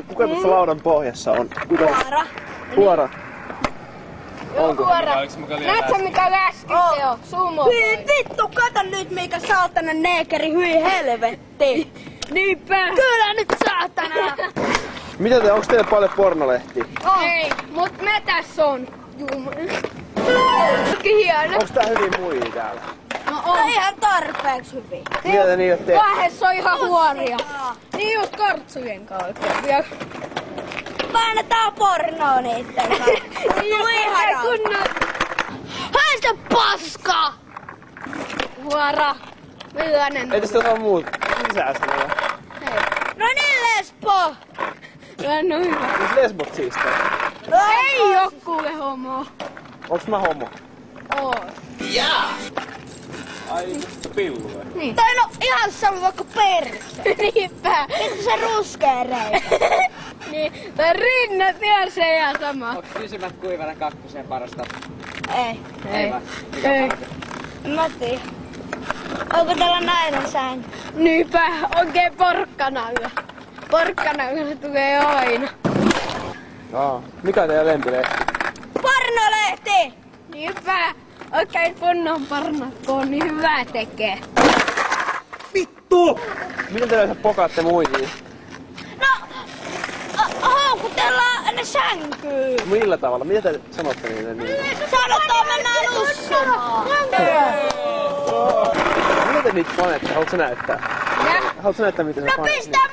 Kuka tuossa laudan pohjassa on? Puora. Puora. Onko? Näetkö mikä läski se on? Sumo. Hyi vittu, kato nyt mikä saatana neekeri, hyi helvetti. Niinpä. Kyllä nyt saatana. Mitä onks teillä paljon pornolehtiä? Ei, mut me tässä on. Hieno. Onks tää hyvin muijia täällä? No on. Ihan tarpeeksi hyvin. Mitä te niille teette? Vaiheessa on ihan huoria. Niin just kartsujen kautta. Painetaan pornoa niitten kanssa. Ihan kunnon. Haista paska! Huora. Millainen? Ei tästä ole muut lisää sanoja. No niin lesbo! No hyvä. Onks lesbot siistää? Ei oo kuule homo. Onks mä homo? Oo. Ai, pillu vai? Niin. Tai no ihan sama vaikka perse. Niinpä. Vittu se ruskea reikä. Niin. Tai rinnat ihan se ihan sama. Onks kysymät kuivana kakkoseen parasta? Ei. Ei. vai? Ei. Mä tiedän. Onko täällä nainen sänky? Niinpä. Oikein porkkanalla. Porkkanalla se tulee aina. Mikä teidän lempilehti? Pornolehti! Niinpä. Oikein kunnon parnakko on niin hyvää tekee. Vittu! Miten te yleensä pokaatte muihin? No, houkutellaan ne sänkyyn. Millä tavalla? Mitä te sanotte niille niin? Sanotaan mennään nussumaan. Mitä te niitä panette? Haluatko näyttää? Ja Haluatko näyttää mitä sä No panet? pistää